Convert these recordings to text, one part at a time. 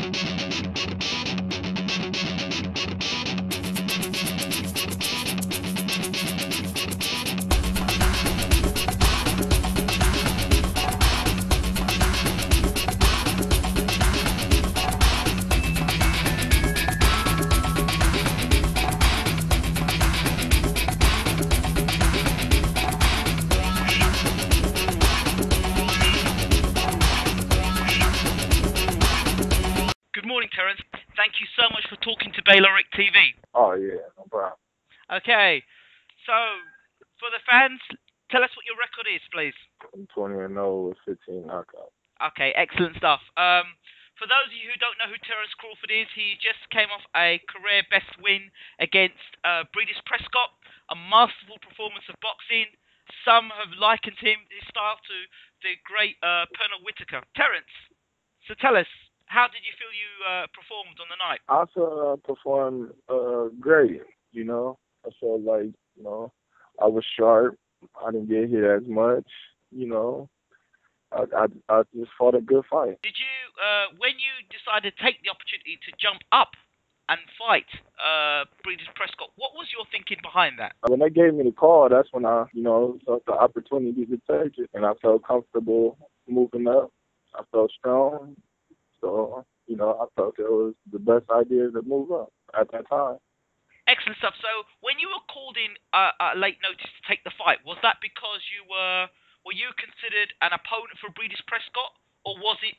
Good morning, Terence. Thank you so much for talking to Bayloric TV. Oh, yeah, no problem. Okay, so for the fans, tell us what your record is, please. I'm 20-0 with 15 knockouts. Okay, excellent stuff. For those of you who don't know who Terence Crawford is, he just came off a career best win against Breeders Prescott, a masterful performance of boxing. Some have likened his style to the great Pernell Whitaker. Terence, so tell us, how did you feel you performed on the night? I performed great, you know. I felt like, you know, I was sharp. I didn't get hit as much, you know. I just fought a good fight. Did you, when you decided to take the opportunity to jump up and fight Breeders Prescott, what was your thinking behind that? When they gave me the call, that's when I, you know, felt the opportunity to take it. And I felt comfortable moving up. I felt strong. So, you know, I felt it was the best idea to move up at that time. Excellent stuff. So, when you were called in late notice to take the fight, was that because you were you considered an opponent for Breeders Prescott, or was it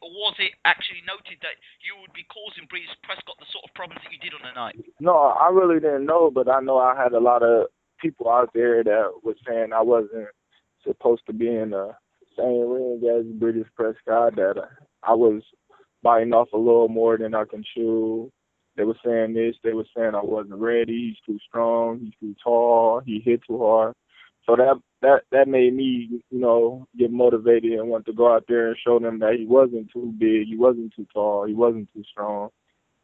actually noted that you would be causing Breeders Prescott the sort of problems that you did on the night? No, I really didn't know, but I know I had a lot of people out there that was saying I wasn't supposed to be in the same ring as Breeders Prescott, that I was biting off a little more than I can chew. They were saying this. They were saying I wasn't ready. He's too strong. He's too tall. He hit too hard. So that made me, you know, get motivated and want to go out there and show them that he wasn't too big. He wasn't too tall. He wasn't too strong.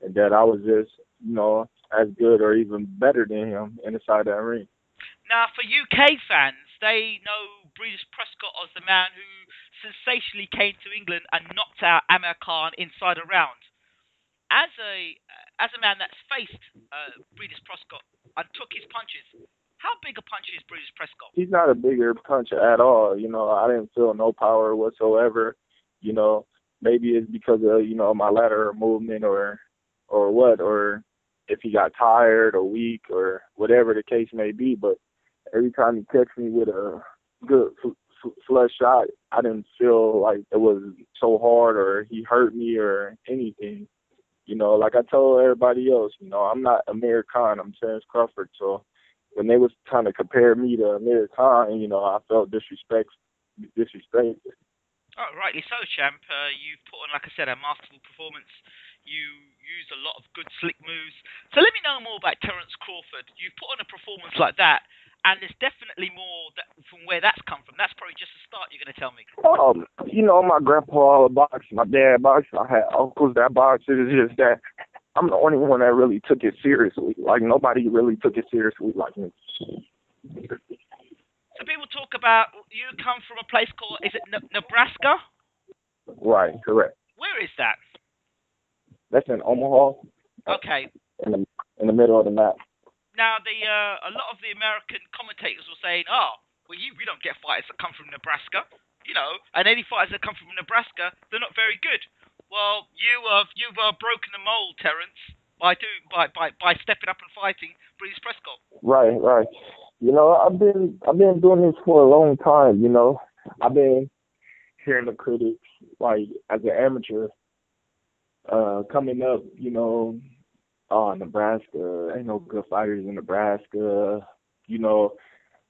And that I was just, you know, as good or even better than him inside that ring. Now, for UK fans, they know Breeders Prescott as the man who sensationally came to England and knocked out Amir Khan inside a round. As a man that's faced Breeders Prescott and took his punches, how big a puncher is Breeders Prescott? He's not a bigger puncher at all. You know, I didn't feel no power whatsoever. You know, maybe it's because of, you know, my lateral movement or what, or if he got tired or weak or whatever the case may be. But every time he catch me with a good flush shot, I didn't feel like it was so hard or he hurt me or anything. You know, like I told everybody else, you know, I'm not Amir Khan, I'm Terence Crawford. So when they was trying to compare me to Amir Khan, you know, I felt disrespected. Oh, rightly so, champ. You've put on, like I said, a masterful performance. You used a lot of good slick moves. So let me know more about Terence Crawford. You've put on a performance like that, and there's definitely more from where that's come from. That's probably just the start, you're going to tell me. You know, my grandpa boxed, my dad boxed, I had uncles that boxed. It's just that I'm the only one that really took it seriously. Like, nobody really took it seriously like me. So people talk about, you come from a place called, is it Nebraska? Right, correct. Where is that? That's in Omaha. Okay. In the middle of the map. Now, a lot of the American commentators were saying, oh, well, we don't get fighters that come from Nebraska, you know, and any fighters that come from Nebraska, they're not very good. Well, you've broken the mold, Terence, by stepping up and fighting Breeders Prescott. Right. You know, I've been doing this for a long time. You know, I've been hearing the critics, like, as an amateur, coming up. You know, Nebraska, ain't no good fighters in Nebraska. You know,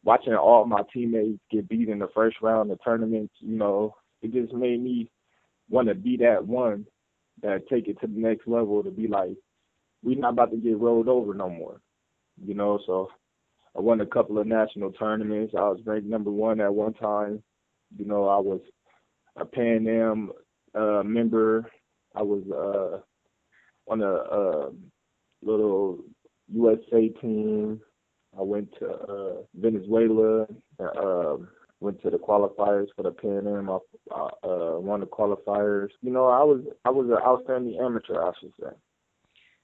watching all my teammates get beat in the first round of tournaments. You know, it just made me want to be that one that take it to the next level, to be like, we're not about to get rolled over no more. You know, so I won a couple of national tournaments. I was ranked number 1 at one time. You know, I was a Pan Am member. I was on a little USA team. I went to Venezuela, went to the qualifiers for the Pan Am. I won the qualifiers. You know, I was an outstanding amateur, I should say.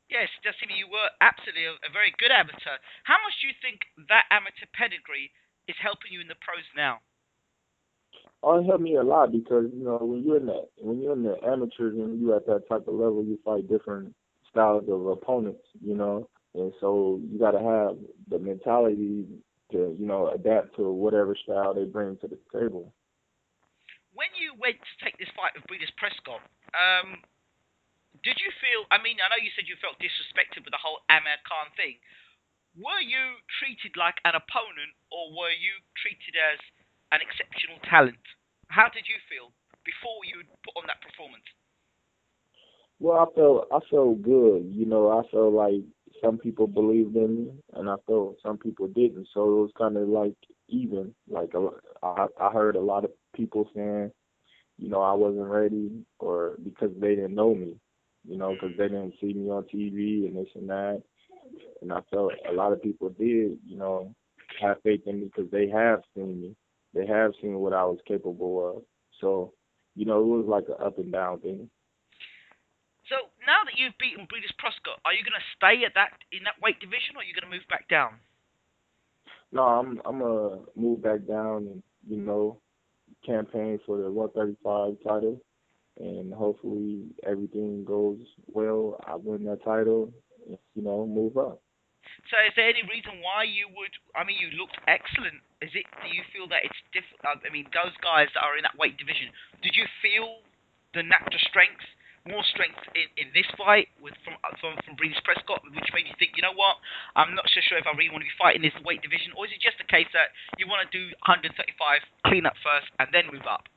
Yes, just seemed you were absolutely a very good amateur. How much do you think that amateur pedigree is helping you in the pros now? Oh, it helped me a lot because you know when you're in the amateurs and you at that type of level, you fight different styles of opponents. You know, and so you got to have the mentality to adapt to whatever style they bring to the table. When you went to take this fight with Breeders' Prescott, did you feel? I mean, I know you said you felt disrespected with the whole Amir Khan thing. Were you treated like an opponent, or were you treated as an exceptional talent? How did you feel before you put on that performance? Well, I felt good. You know, I felt like some people believed in me, and I felt some people didn't. So it was kind of like even. Like I heard a lot of people saying, you know, I wasn't ready, or because they didn't know me. You know, because they didn't see me on TV and this and that. And I felt a lot of people did, you know, have faith in me because they have seen me. They have seen what I was capable of. So, you know, it was like an up and down thing. So now that you've beaten Breeders' Prescott, are you going to stay at that in that weight division, or are you going to move back down? No, I'm gonna move back down and campaign for the 135 title, and hopefully everything goes well. I win that title, and, move up. So is there any reason why you would? I mean, you looked excellent. Is it? Do you feel that it's different? I mean, those guys that are in that weight division, did you feel the natural strength, more strength in this fight with from Breeders' Prescott, which made you think, you know what? I'm not so sure if I really want to be fighting this weight division, or is it just a case that you want to do 135, clean up first, and then move up?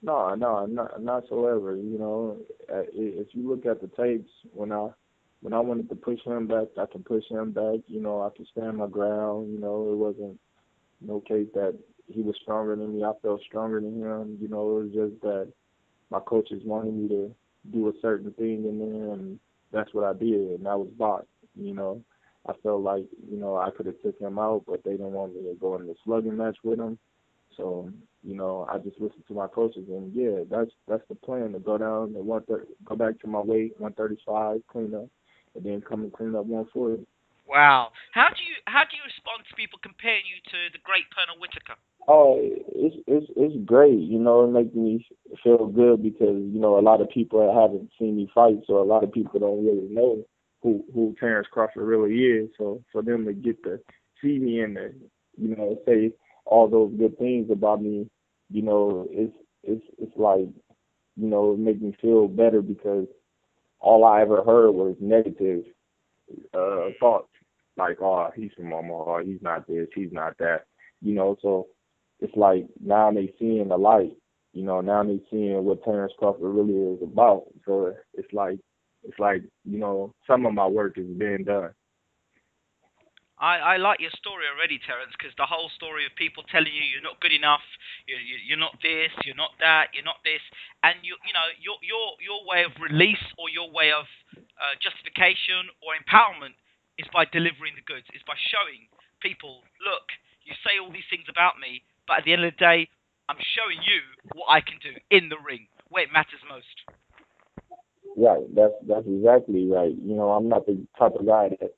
No, not so ever. You know, if you look at the tapes, when I wanted to push him back, I can push him back. You know, I can stand my ground. You know, it wasn't no case that he was stronger than me. I felt stronger than him. You know, it was just that my coaches wanted me to do a certain thing in there, and that's what I did, and that was box. You know, I felt like I could have took him out, but they didn't want me to go in the slugging match with him. So I just listened to my coaches, and yeah, that's the plan, to go down to go back to my weight, 135, clean up, and then come and clean up 140. Wow. How do you respond to people comparing you to the great Colonel Whitaker? Oh, it's great. You know, it makes me feel good because a lot of people haven't seen me fight, so a lot of people don't really know who Terence Crawford really is. So for them to get to see me and to, say all those good things about me, it's like it makes me feel better because all I ever heard was negative thoughts, like, oh, he's from Omaha, he's not this, he's not that, so it's like now they seeing the light, now they seeing what Terence Crawford really is about. So it's like some of my work is being done. I like your story already, Terence, because the whole story of people telling you you're not good enough, you're not this, you're not that, you're not this, and your way of release, or your way of justification or empowerment, is by delivering the goods, is by showing people, look, you say all these things about me, but at the end of the day, I'm showing you what I can do in the ring, where it matters most. Right, that's exactly right. I'm not the type of guy that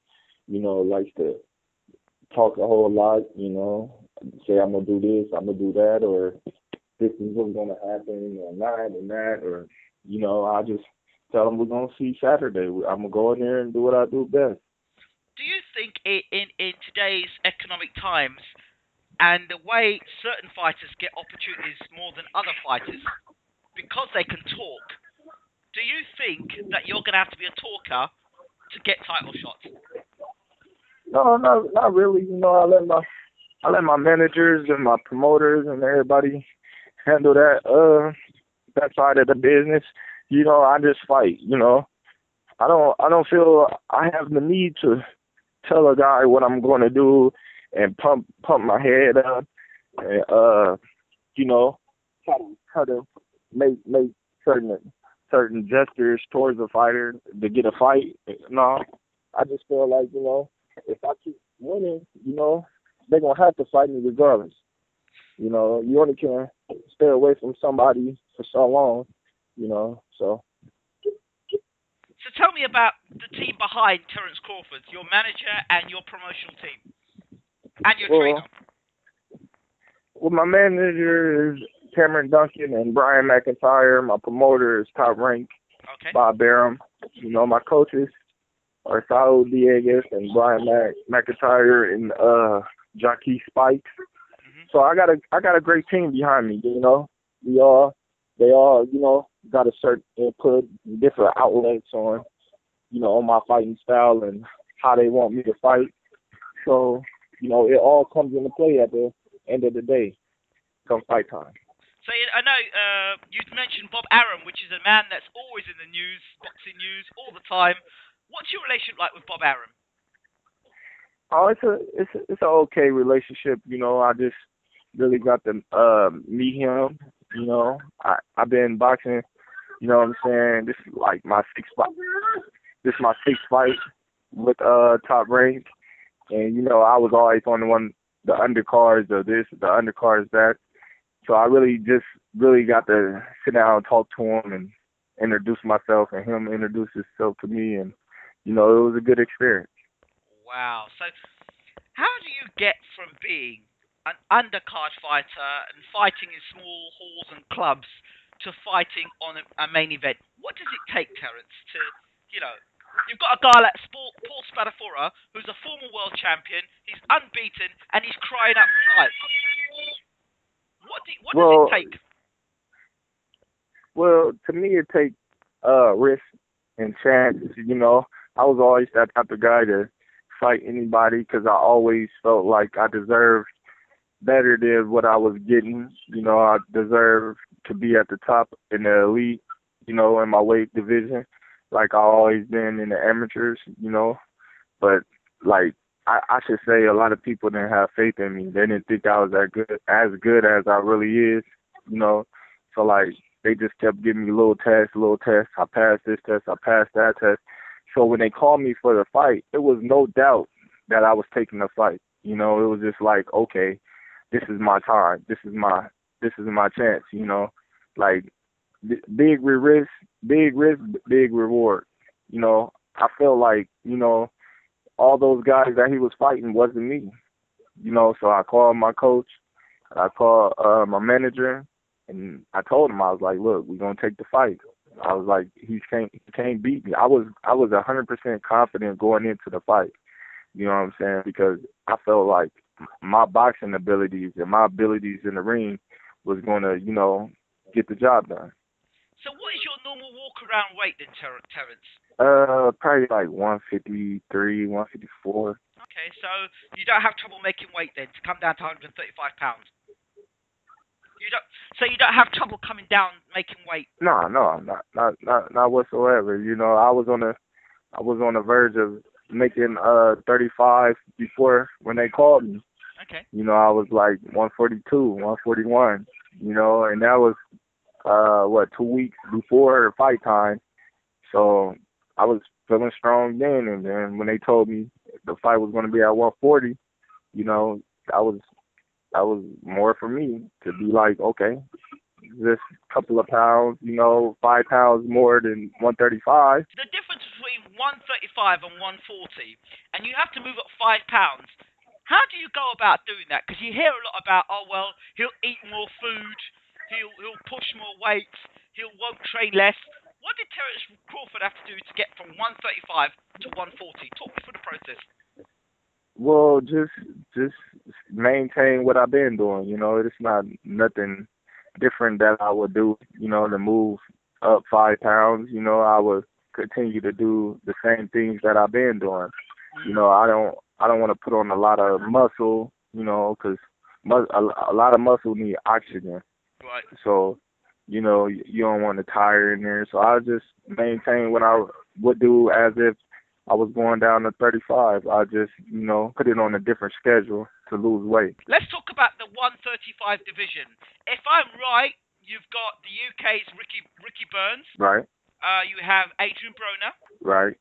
likes to talk a whole lot, say I'm gonna do this, I'm gonna do that, or this is what's gonna happen, or not, and that, or I just tell them we're gonna see Saturday. I'm gonna go in there and do what I do best. Do you think in today's economic times, and the way certain fighters get opportunities more than other fighters, because they can talk, do you think that you're going to have to be a talker to get title shots? No, not really. I let my managers and my promoters and everybody handle that side of the business. I just fight. I don't feel I have the need to tell a guy what I'm going to do and pump my head up and try to make certain gestures towards the fighter to get a fight. No, I just feel like if I keep winning, they're gonna have to fight me regardless. You know, you only can stay away from somebody for so long, you know. So, So tell me about the team behind Terence Crawford, your manager and your promotional team, and your trainer. well, my manager is Cameron Duncan and Brian McIntyre. My promoter is Top Rank, Okay. Bwtm. You know, my coaches are Saul Dieguez and Brian McIntyre and Jockey Spikes. So I got a great team behind me, you know. They all, you know, got a certain input, different outlets on, you know, on my fighting style and how they want me to fight. So, you know, it all comes into play at the end of the day, come fight time. So I know you'd mentioned Bob Arum, which is a man that's always in the news, boxing news, all the time. What's your relationship like with Bob Arum? Oh, it's an okay relationship, you know. I just really got to meet him, you know. I've been boxing, you know what I'm saying. This is like my sixth fight. This is my sixth fight with Top Rank, and you know I was always on the undercards of this, the undercards that. So I really got to sit down and talk to him and introduce myself, and him introduce himself to me, and you know it was a good experience. Wow. So how do you get from being an undercard fighter and fighting in small halls and clubs to fighting on a main event? What does it take, Terence, to, you know, you've got a guy like Paul Spadafora, who's a former world champion, he's unbeaten, and he's crying out for fights. What does it take? Well, to me, it takes risk and chances. You know, I was always that type of guy to fight anybody because I always felt like I deserved better than what I was getting. You know, I deserved to be at the top in the elite, you know, in my weight division, like I always been in the amateurs, you know. But like I should say, a lot of people didn't have faith in me. They didn't think I was as good as I really is, you know. So like they just kept giving me little tests. I passed this test, I passed that test. So when they called me for the fight, it was no doubt that I was taking the fight. You know, it was just like, okay, this is my time. This is my chance. You know, like big risk, big reward. You know, I feel like, you know, all those guys that he was fighting wasn't me. You know, so I called my coach, I called my manager, and I told him, I was like, look, we're gonna take the fight. I was like, he can't beat me. I was 100% confident going into the fight. You know what I'm saying? Because I felt like my boxing abilities and my abilities in the ring was gonna, you know, get the job done. So what is your normal walk-around weight then, Terence? Probably like 153, 154. Okay, so you don't have trouble making weight then to come down to 135 pounds. You don't have trouble coming down making weight. No, not whatsoever. You know, I was on the verge of making 35 before when they called me. Okay. You know, I was like 142, 141. You know, and that was 2 weeks before the fight time. So I was feeling strong then, and then when they told me the fight was going to be at 140, you know, that was more for me to be like, okay, this couple of pounds, you know, 5 pounds more than 135. The difference between 135 and 140, and you have to move up 5 pounds. How do you go about doing that? Because you hear a lot about, oh well, he'll eat more food, he'll push more weights, won't train less. What did Terence Crawford have to do to get from 135 to 140? Talk me through the process. Well, just maintain what I've been doing. You know, it's not nothing different that I would do. You know, to move up 5 pounds. You know, I would continue to do the same things that I've been doing. You know, I don't want to put on a lot of muscle. You know, because a lot of muscle need oxygen. Right. So, you know, you don't want to tire in there. So I just maintain what I would do as if I was going down to 35. I just, you know, put it on a different schedule to lose weight. Let's talk about the 135 division. If I'm right, you've got the UK's Ricky Burns. Right. You have Adrian Broner. Right.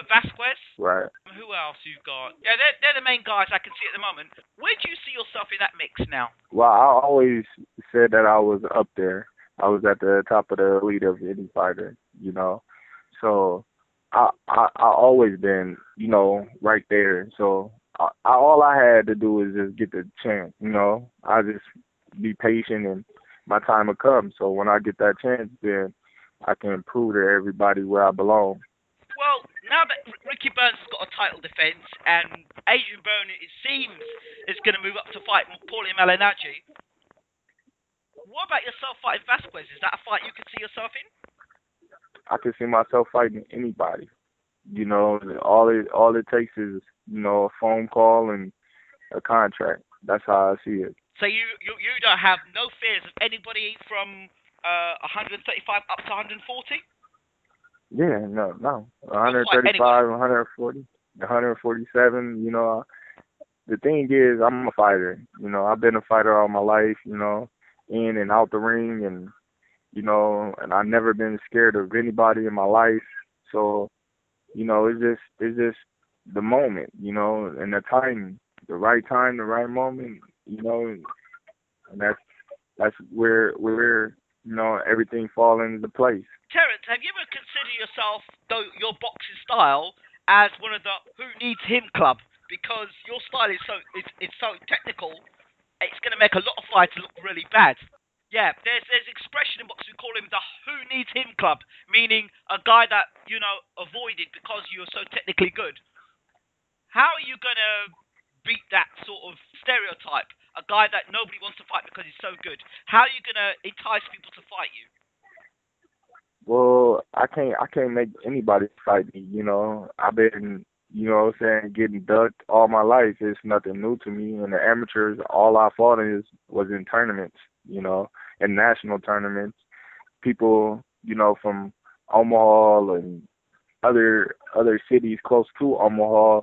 Vasquez. Right. Who else you got? Yeah, they're the main guys I can see at the moment. Where do you see yourself in that mix now? Well, I always said that I was up there. I was at the top of the elite of any fighter, you know. So I always been, you know, right there. So all I had to do was just get the chance, you know. I just be patient and my time will come. So when I get that chance, then I can prove to everybody where I belong. Well, now that Ricky Burns has got a title defense and Adrian Byrne, it seems, is going to move up to fight Paulie Malignaggi, what about yourself fighting Vasquez? Is that a fight you could see yourself in? I can see myself fighting anybody. You know, all it takes is, you know, a phone call and a contract. That's how I see it. So you don't have no fears of anybody from 135 up to 140? Yeah, no. You'll fight 135, anyone. 140, 147, you know, the thing is I'm a fighter. You know, I've been a fighter all my life, you know, in and out the ring and you know, and I've never been scared of anybody in my life. So, you know, it's just the moment, you know, and the timing, the right time, the right moment, you know, and that's where you know everything falls into place. Terence, have you ever considered yourself, though your boxing style, as one of the who needs him club? Because your style is it's so technical, it's going to make a lot of fighters look really bad. Yeah, there's expression in boxing, we call him the who needs him club, meaning a guy that, you know, avoided because you're so technically good. How are you going to beat that sort of stereotype? A guy that nobody wants to fight because he's so good. How are you going to entice people to fight you? Well, I can't make anybody fight me, you know. I've been, you know what I'm saying, getting ducked all my life. It's nothing new to me. And the amateurs, all I fought was in tournaments, you know, in national tournaments. People, you know, from Omaha and other cities close to Omaha,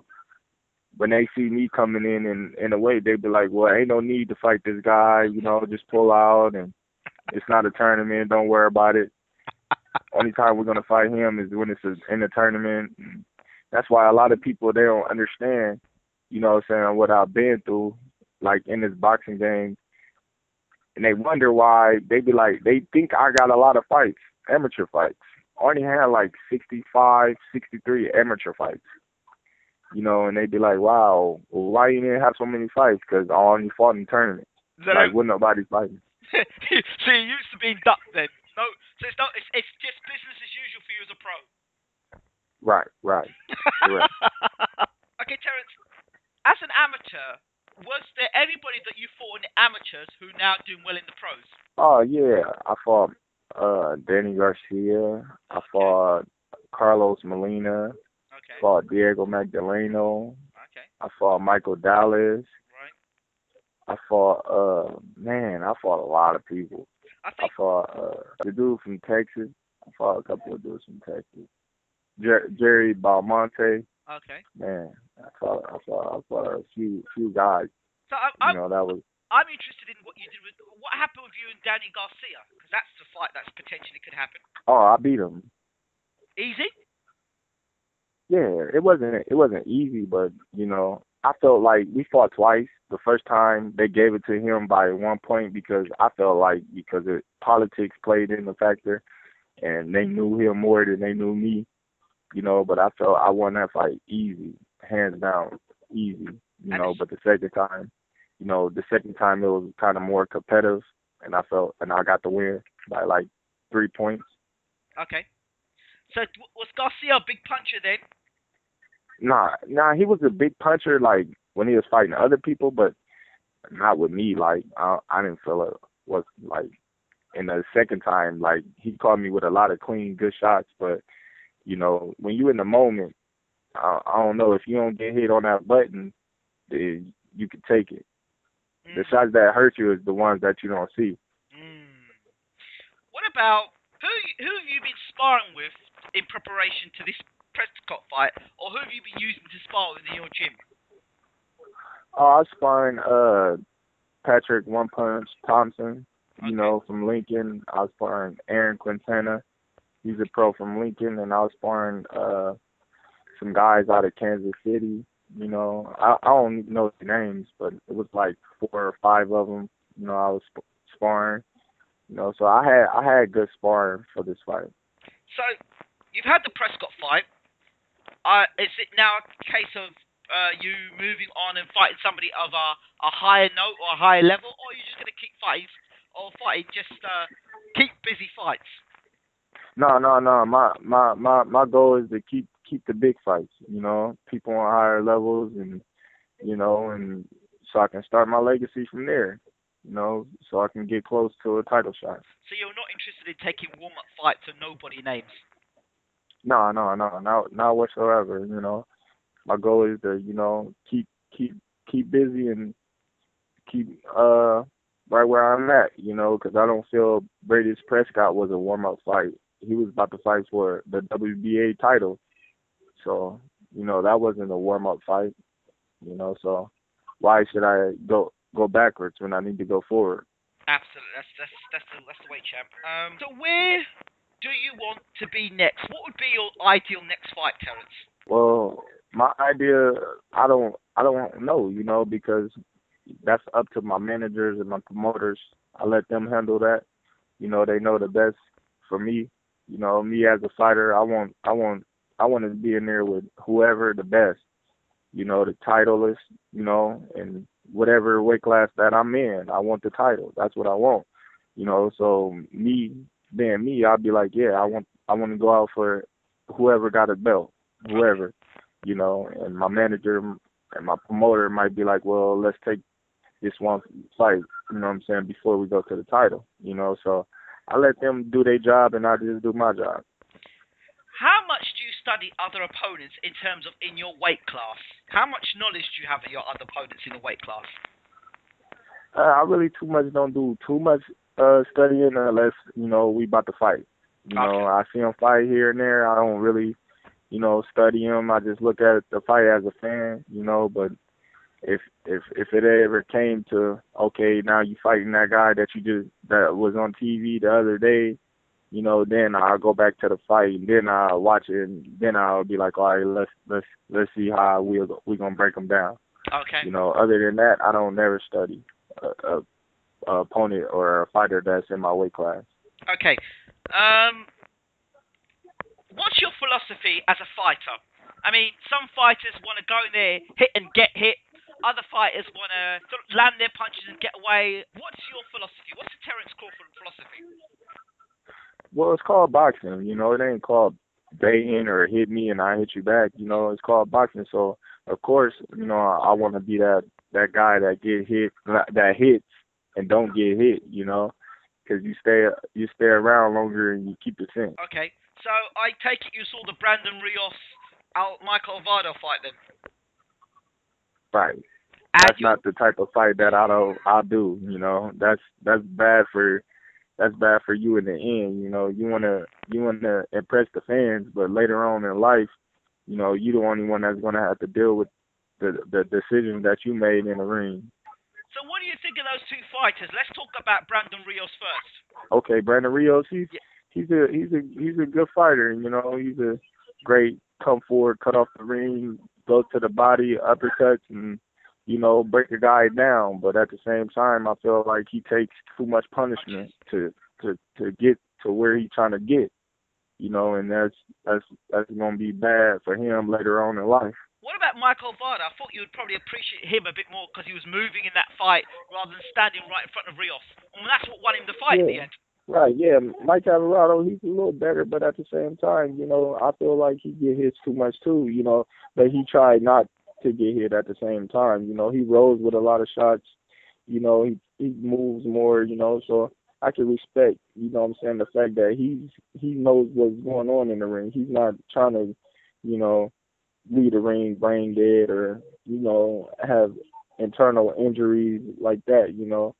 when they see me coming in a way, they be like, well, ain't no need to fight this guy, you know, just pull out and it's not a tournament, don't worry about it. Only time we're gonna fight him is when it's in a tournament. That's why a lot of people they don't understand, you know what I'm saying, what I've been through, like in this boxing game. And they wonder why they be like they think I got a lot of fights, amateur fights. I only had like 65, 63 amateur fights. You know, and they be like, wow, well, why you didn't have so many fights? Because I only fought in tournaments. Like, when nobody fighting. So you're used to being ducked then? No, so it's just business as usual for you as a pro. Right. Correct. Okay, Terence, as an amateur, was there anybody that you fought in the amateurs who now doing well in the pros? Oh, yeah. I fought Danny Garcia. I fought Carlos Molina. Okay. Fought Diego Magdaleno. Okay. I fought Michael Dallas. Right. I fought I fought a lot of people. I fought the dude from Texas. I fought a couple of dudes from Texas. Jerry Balmonte. Okay. Man, I fought a few guys. So you know, that was. I'm interested in what you did with what happened with you and Danny Garcia, because that's the fight that's potentially could happen. Oh, I beat him. Easy? Yeah, it wasn't easy, but you know, I felt like we fought twice. The first time they gave it to him by 1 point because I felt like because politics played in the factor, and they knew him more than they knew me, you know. But I felt I won that fight easy, hands down, easy, you know. But the second time it was kind of more competitive, and I got the win by like 3 points. Okay. So was Garcia a big puncher then? Nah, he was a big puncher like when he was fighting other people, but not with me. Like I didn't feel it was like in the second time. Like he caught me with a lot of clean, good shots, but you know when you in the moment, I don't know if you don't get hit on that button, then you can take it. The shots that hurt you is the ones that you don't see. What about who have you been sparring with in preparation to this Prescott fight, or who have you been using to spar with in your gym? Oh, I was sparring Patrick One Punch Thompson, you know, from Lincoln. I was sparring Aaron Quintana. He's a pro from Lincoln, and I was sparring some guys out of Kansas City. You know, I don't even know their names, but it was like 4 or 5 of them. You know, I was sparring. You know, so I had good sparring for this fight. So, you've had the Prescott fight. Is it now a case of you moving on and fighting somebody of a higher note or a higher level, or are you just going to keep fighting, just keep busy fights? No. My goal is to keep the big fights. You know, people on higher levels, and you know, and so I can start my legacy from there. You know, so I can get close to a title shot. So you're not interested in taking warm-up fights and nobody names? No, not whatsoever. You know, my goal is to, you know, keep busy and keep right where I'm at. You know, because I don't feel Brady Prescott was a warm up fight. He was about to fight for the WBA title, so you know that wasn't a warm up fight. You know, so why should I go backwards when I need to go forward? Absolutely, that's the way, champ. So where do you want to be next? What would be your ideal next fight, Terence? Well, my idea, I don't know, you know, because that's up to my managers and my promoters. I let them handle that. You know, they know the best for me. You know, me as a fighter, I want to be in there with whoever the best. You know, the titleist. You know, and whatever weight class that I'm in, I want the title. That's what I want. You know, so me being me, I'll be like, yeah, I want to go out for whoever got a belt, whoever. You know, and my manager and my promoter might be like, well, let's take this one fight, you know what I'm saying, before we go to the title, you know. So I let them do their job and I just do my job. How much do you study other opponents in terms of in your weight class? How much knowledge do you have of your other opponents in the weight class? I really don't do too much studying unless, you know, we about to fight. You know, I see them fight here and there. I don't really, you know, study them. I just look at the fight as a fan, you know, but if it ever came to, okay, now you fighting that guy that was on TV the other day, you know, then I'll go back to the fight and then I'll watch it and then I'll be like, all right, let's see how we gonna break them down. Okay. You know, other than that, I don't never study a opponent or a fighter that's in my weight class. Okay. What's your philosophy as a fighter? I mean, some fighters want to go in there, hit and get hit. Other fighters want to land their punches and get away. What's your philosophy? What's the Terence Crawford philosophy? Well, it's called boxing. You know, it ain't called baiting or hit me and I hit you back. You know, it's called boxing. So, of course, you know, I want to be that guy that that hits and don't get hit. You know, because you stay around longer and you keep the scent. Okay, so I take it you saw the Brandon Rios Michael Alvarado fight then. Right. That's not the type of fight that I'll do. You know, that's bad for you in the end. You know, you wanna impress the fans, but later on in life, you know, you're the only one that's gonna have to deal with the decision that you made in the ring. So what do you think of those two fighters? Let's talk about Brandon Rios first. Okay, Brandon Rios, he's a good fighter. You know, he's a great come forward, cut off the ring, go to the body, uppercuts, and you know, break a guy down. But at the same time, I feel like he takes too much punishment to get to where he's trying to get. You know, and that's gonna be bad for him later on in life. What about Michael Alvarado? I thought you would probably appreciate him a bit more because he was moving in that fight rather than standing right in front of Rios. And that's what won him the fight in the end. Right, yeah. Mike Alvarado, he's a little better, but at the same time, you know, I feel like he get hit too much too, you know, but he tried not to get hit at the same time. You know, he rolls with a lot of shots. You know, he moves more, you know, so I can respect, you know what I'm saying, the fact that he knows what's going on in the ring. He's not trying to, you know, leave the ring brain dead or, you know, have internal injuries like that, you know.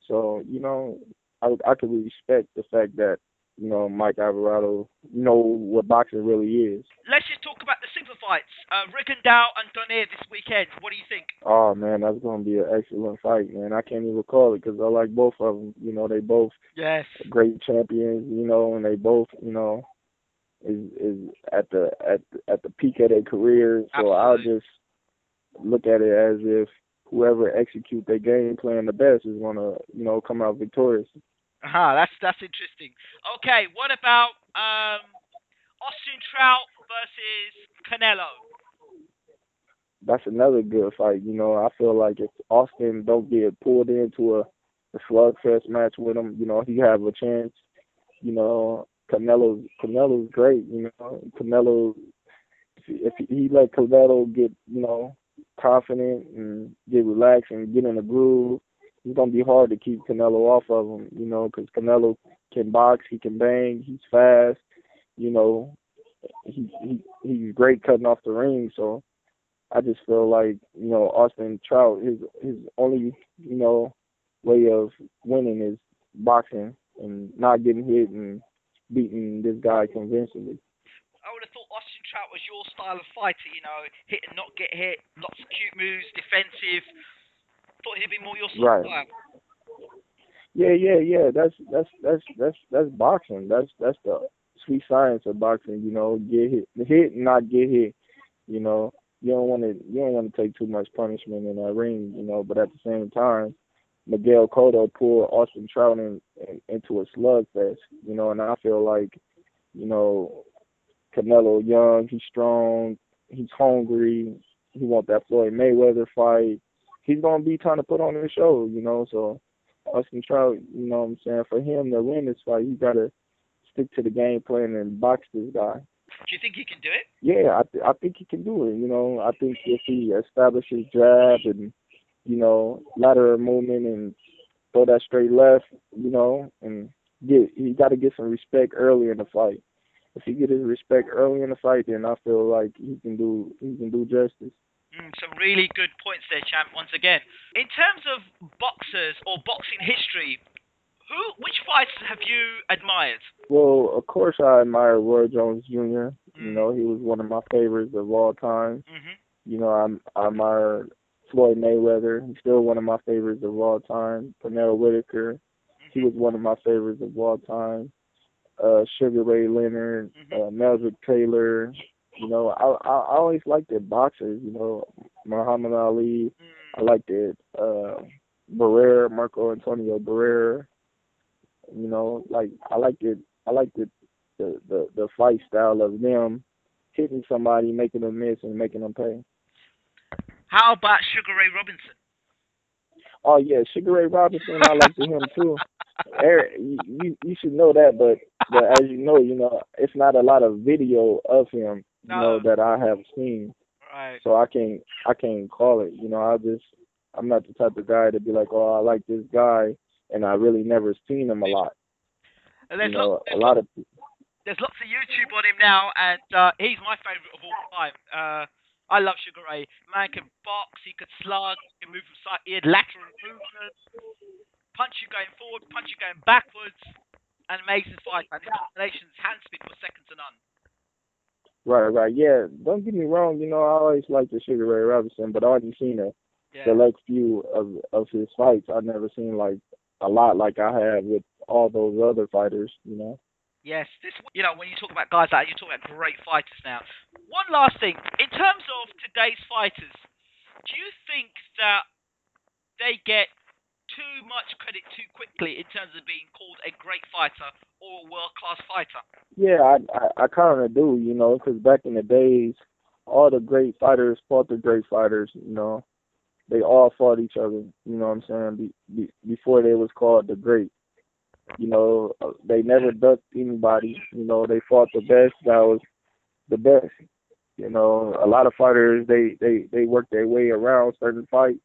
So, you know, I could respect the fact that, you know, Mike Alvarado know what boxing really is. Let's just talk about the super fights. Rigondeaux and Donaire this weekend. What do you think? Oh, man, that's going to be an excellent fight, man. I can't even call it because I like both of them. You know, they both great champions, you know, and they both, you know, is at the peak of their career. So I'll Absolutely. just look at it as if whoever execute their game plan the best is gonna, come out victorious. That's interesting. Okay, what about Austin Trout versus Canelo? That's another good fight. I feel like if Austin don't get pulled into a slugfest match with him, he have a chance. Canelo's great. Canelo, if he let Canelo get, confident and get relaxed and get in the groove, it's gonna be hard to keep Canelo off of him. Because Canelo can box, he can bang, he's fast. You know, he's great cutting off the ring. So I just feel like, Austin Trout, his only, way of winning is boxing and not getting hit and beating this guy convincingly. I would have thought Austin Trout was your style of fighter, hit and not get hit, lots of cute moves, defensive. Thought he'd be more your sort of Right. style. Yeah. That's boxing. That's the sweet science of boxing. Get hit, and not get hit. You know, you don't want to take too much punishment in that ring. But at the same time, Miguel Cotto pulled Austin Trout into a slugfest. And I feel like, you know, Canelo young, he's strong, he's hungry, he want that Floyd Mayweather fight. He's gonna be trying to put on a show. So Austin Trout, what I'm saying, for him to win this fight, he gotta stick to the game plan and box this guy. Do you think he can do it? Yeah, I think he can do it. I think if he establishes jab and, lateral movement and throw that straight left, and he got to get some respect early in the fight. If he get his respect early in the fight, then I feel like he can do justice. Some really good points there, champ. Once again, in terms of boxers or boxing history, which fighters have you admired? Well, of course, I admire Roy Jones Jr. He was one of my favorites of all time. I admire Floyd Mayweather. He's still one of my favorites of all time. Pernell Whitaker. He was one of my favorites of all time. Sugar Ray Leonard, Melvin Taylor. I always liked the boxers. Muhammad Ali. I liked it. Barrera, Marco Antonio Barrera. I liked it. I liked the fight style of them hitting somebody, making them miss, and making them pay. How about Sugar Ray Robinson? Oh yeah, Sugar Ray Robinson. I liked him too. Eric, you should know that, but as it's not a lot of video of him, No. that I have seen. Right. So I can't call it. I'm not the type of guy to be like, oh, I like this guy, and I really never seen him a lot. And a lot of. There's lots of YouTube on him now, and he's my favorite of all time. I love Sugar Ray. Man can box, he could slug, he could move from side. He had lateral movement, punch you going forward, punch you going backwards, and amazing fight. And his combinations, hand spin was second to none. Right. Yeah, don't get me wrong. I always liked the Sugar Ray Robinson, but I only seen a select few of his fights. I've never seen like a lot like I have with all those other fighters. Yes, when you talk about guys like that, you talk about great fighters now. One last thing, in terms of today's fighters, do you think that they get too much credit too quickly in terms of being called a great fighter or a world-class fighter? Yeah, I kind of do, because back in the days, all the great fighters fought the great fighters, They all fought each other, you know what I'm saying, before they was called the great. They never ducked anybody. They fought the best that was the best. A lot of fighters, they work their way around certain fights.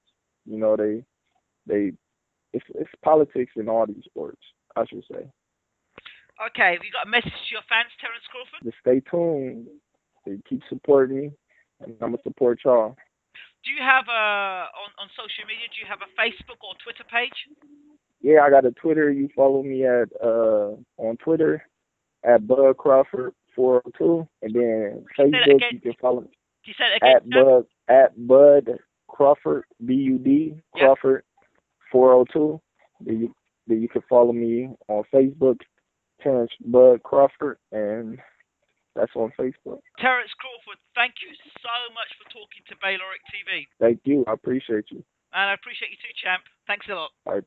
It's politics in all these sports, I should say. Okay, have you got a message to your fans, Terence Crawford? Just stay tuned. They keep supporting me, and I'm going to support y'all. Do you have on social media, do you have a Facebook or Twitter page? Yeah, I got a Twitter. You follow me at on Twitter at Bud Crawford 402, and then Facebook you can follow me at Bud Crawford BUD Crawford 402. Then you can follow me on Facebook, Terence Bud Crawford, and That's on Facebook. Terence Crawford, thank you so much for talking to Bayloric TV. Thank you. I appreciate you. And I appreciate you too, champ. Thanks a lot. All right.